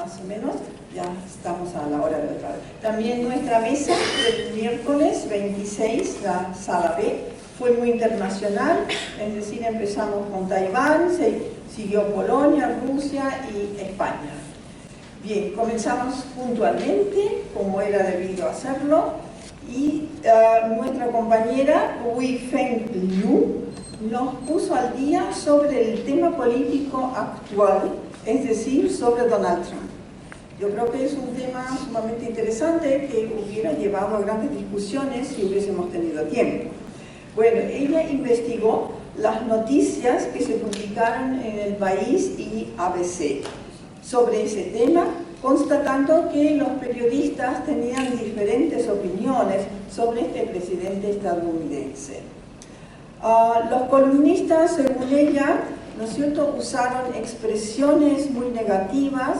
más o menos, ya estamos a la hora de otra vez. También nuestra mesa del miércoles 26, la sala B, fue muy internacional, es decir, empezamos con Taiwán, siguió Polonia, Rusia y España. Bien, comenzamos puntualmente, como era debido hacerlo, y nuestra compañera Wei-Feng Liu nos puso al día sobre el tema político actual, es decir, sobre Donald Trump. Yo creo que es un tema sumamente interesante que hubiera llevado a grandes discusiones si hubiésemos tenido tiempo. Bueno, ella investigó las noticias que se publicaron en El País y ABC sobre ese tema, constatando que los periodistas tenían diferentes opiniones sobre este presidente estadounidense. Los columnistas, según ella, ¿no es cierto?, usaron expresiones muy negativas,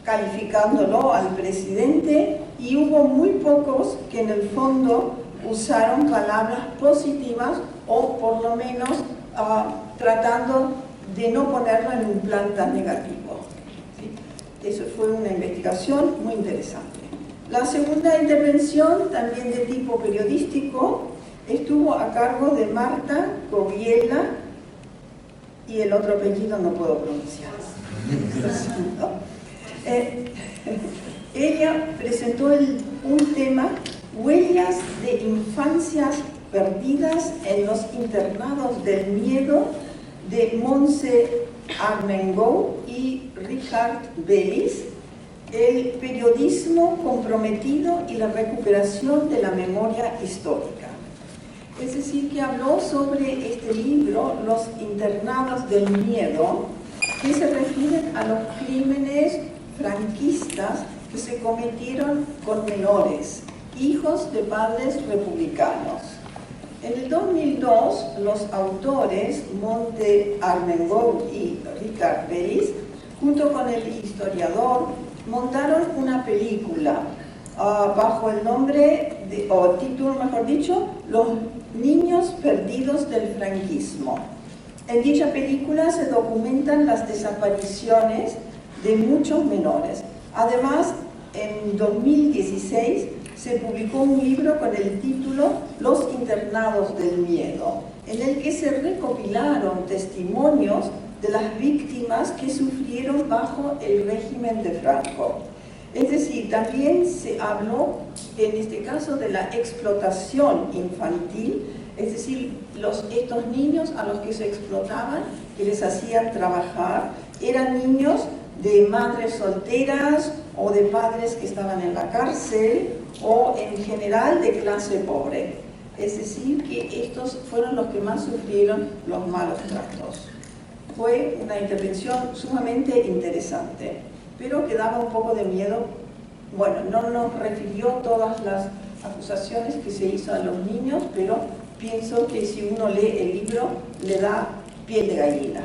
calificándolo al presidente, y hubo muy pocos que en el fondo usaron palabras positivas o por lo menos tratando de no ponerlo en un plan tan negativo. ¿Sí? Eso fue una investigación muy interesante. La segunda intervención, también de tipo periodístico, estuvo a cargo de Marta Kobiela, y el otro apellido no puedo pronunciar. Ella presentó un tema: huellas de infancias perdidas en los internados del miedo, de Montse Armengaud y Richard Bellis, el periodismo comprometido y la recuperación de la memoria histórica. Es decir, que habló sobre este libro, Los internados del miedo, que se refieren a los crímenes franquistas que se cometieron con menores, hijos de padres republicanos. En el 2002, los autores Montse Armengaud y Richard Bellis, junto con el historiador, montaron una película bajo el nombre, o título mejor dicho, Los niños perdidos del franquismo. En dicha película se documentan las desapariciones de muchos menores. Además, en 2016 se publicó un libro con el título Los internados del miedo, en el que se recopilaron testimonios de las víctimas que sufrieron bajo el régimen de Franco. Es decir, también se habló, en este caso, de la explotación infantil, es decir, estos niños a los que se explotaban, que les hacían trabajar, eran niños de madres solteras o de padres que estaban en la cárcel o en general de clase pobre. Es decir, que estos fueron los que más sufrieron los malos tratos. Fue una intervención sumamente interesante, pero que daba un poco de miedo. Bueno, no nos refirió todas las acusaciones que se hizo a los niños, pero pienso que si uno lee el libro le da piel de gallina.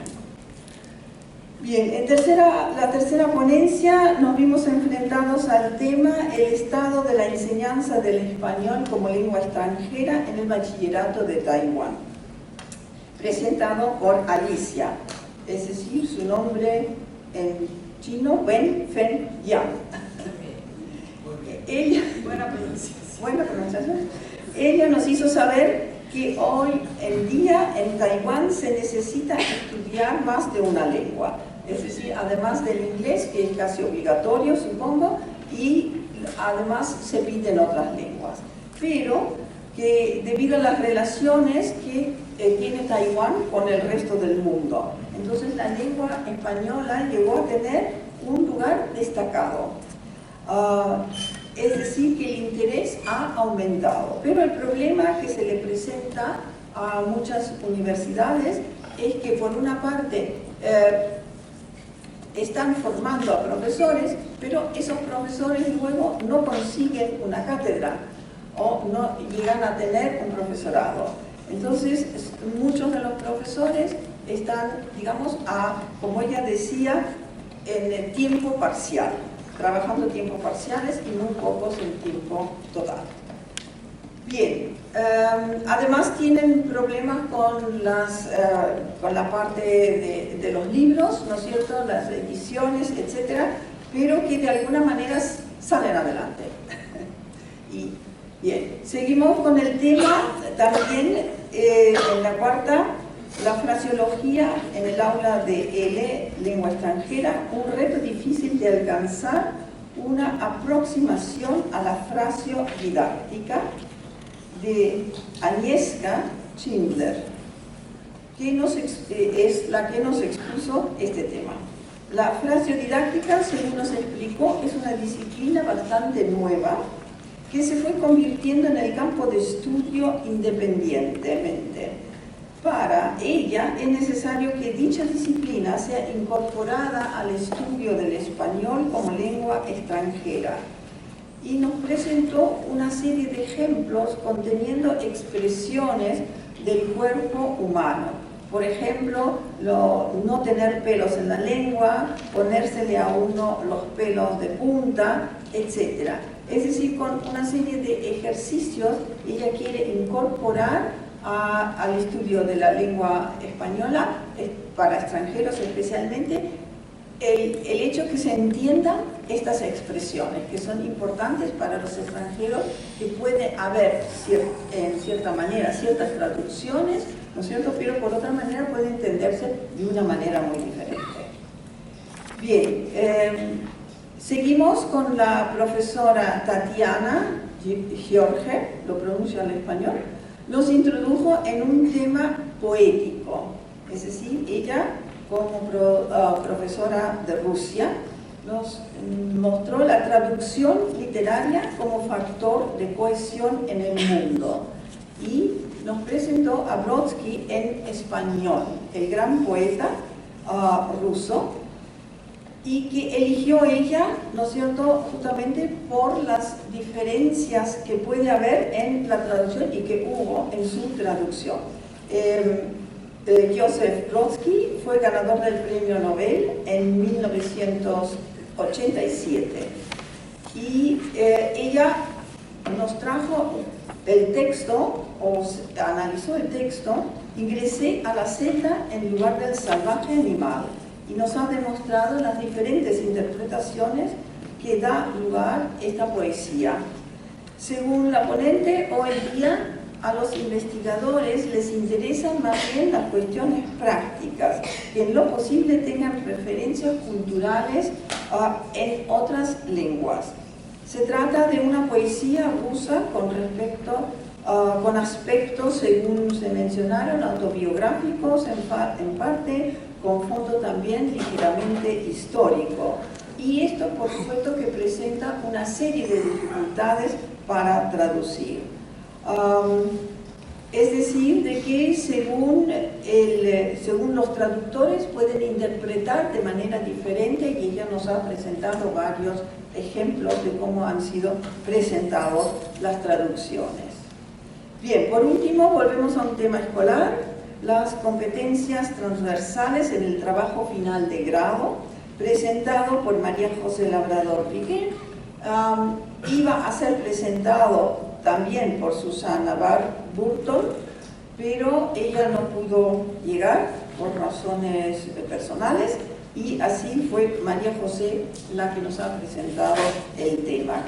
Bien, la tercera ponencia nos vimos enfrentados al tema el estado de la enseñanza del español como lengua extranjera en el bachillerato de Taiwán, presentado por Alicia, es decir, su nombre en chino, Wen-Fen Yang. Buena pronunciación. Ella nos hizo saber que hoy en día en Taiwán se necesita estudiar más de una lengua. Es decir, además del inglés, que es casi obligatorio, supongo, y además se piden otras lenguas. Pero que debido a las relaciones que tiene Taiwán con el resto del mundo, entonces la lengua española llegó a tener un lugar destacado. Es decir, que el interés ha aumentado. Pero el problema que se le presenta a muchas universidades es que, por una parte, están formando a profesores, pero esos profesores luego no consiguen una cátedra o no llegan a tener un profesorado. Entonces, muchos de los profesores están, digamos, como ella decía, en el tiempo parcial, trabajando tiempos parciales y muy pocos en tiempo total. Bien, además tienen problemas con la parte de los libros, ¿no es cierto?, las ediciones, etcétera, pero que de alguna manera salen adelante. Y bien, seguimos con el tema también en la cuarta, la fraseología en el aula de L, lengua extranjera, un reto difícil de alcanzar, una aproximación a la fraseo-didáctica, de Agnieszka Schindler, que es la que nos expuso este tema. La fraseo-didáctica, según nos explicó, es una disciplina bastante nueva que se fue convirtiendo en el campo de estudio independientemente. Para ella es necesario que dicha disciplina sea incorporada al estudio del español como lengua extranjera. Y nos presentó una serie de ejemplos conteniendo expresiones del cuerpo humano. Por ejemplo, no tener pelos en la lengua, ponérsele a uno los pelos de punta, etc. Es decir, con una serie de ejercicios, ella quiere incorporar al estudio de la lengua española, para extranjeros especialmente, el hecho que se entiendan estas expresiones, que son importantes para los extranjeros, que puede haber en cierta manera ciertas traducciones, ¿no es cierto?, pero por otra manera puede entenderse de una manera muy diferente. Bien, seguimos con la profesora Tatiana George, lo pronuncio al español, nos introdujo en un tema poético, es decir, ella como profesora de Rusia, nos mostró la traducción literaria como factor de cohesión en el mundo y nos presentó a Brodsky en español, el gran poeta ruso, y que eligió ella, ¿no es cierto?, justamente por las diferencias que puede haber en la traducción y que hubo en su traducción. Joseph Brodsky fue ganador del Premio Nobel en 1987 y ella nos trajo el texto, o analizó el texto, Ingresé a la celda en lugar del salvaje animal, y nos ha demostrado las diferentes interpretaciones que da lugar esta poesía. Según la ponente, hoy día a los investigadores les interesan más bien las cuestiones prácticas, que en lo posible tengan referencias culturales en otras lenguas. Se trata de una poesía rusa con aspectos, según se mencionaron, autobiográficos en parte, con fondo también ligeramente histórico. Y esto, por supuesto, que presenta una serie de dificultades para traducir. Es decir, de que según los traductores pueden interpretar de manera diferente, y ella nos ha presentado varios ejemplos de cómo han sido presentadas las traducciones. Bien, por último, volvemos a un tema escolar, las competencias transversales en el trabajo final de grado, presentado por María José Labrador Piqué. Iba a ser presentado también por Susana Burton, pero ella no pudo llegar por razones personales, y así fue María José la que nos ha presentado el tema.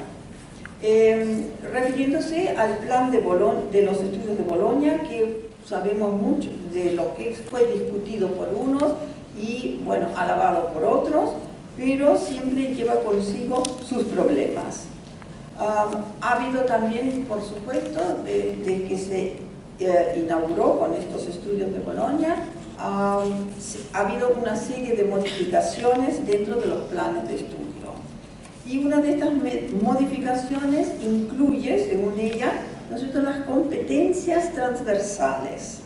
Refiriéndose al plan de los estudios de Bolonia, que sabemos mucho de lo que fue discutido por unos y, bueno, alabado por otros, pero siempre lleva consigo sus problemas. Ha habido también, por supuesto, desde que se inauguró con estos estudios de Bolonia, ha habido una serie de modificaciones dentro de los planes de estudio. Y una de estas modificaciones incluye, según ella, las competencias transversales.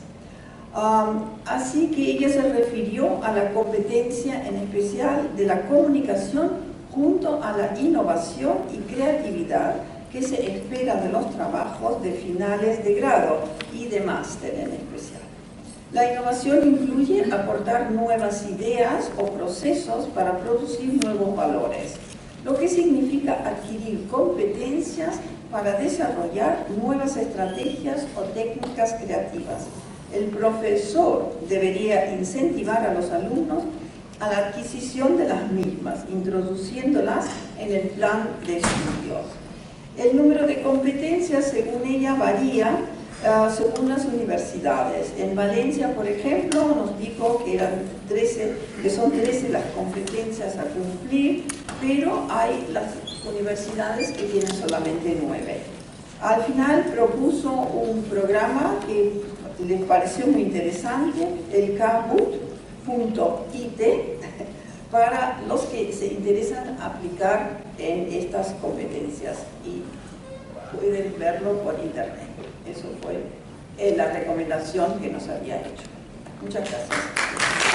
Así que ella se refirió a la competencia en especial de la comunicación junto a la innovación y creatividad que se espera de los trabajos de finales de grado y de máster en especial. La innovación incluye aportar nuevas ideas o procesos para producir nuevos valores, lo que significa adquirir competencias para desarrollar nuevas estrategias o técnicas creativas. El profesor debería incentivar a los alumnos a la adquisición de las mismas, introduciéndolas en el plan de estudios. El número de competencias, según ella, varía según las universidades. En Valencia, por ejemplo, nos dijo que son 13 las competencias a cumplir, pero hay las universidades que tienen solamente 9. Al final propuso un programa que les pareció muy interesante, el Kahoot.it, para los que se interesan aplicar en estas competencias, y pueden verlo por internet. Eso fue la recomendación que nos había hecho. Muchas gracias.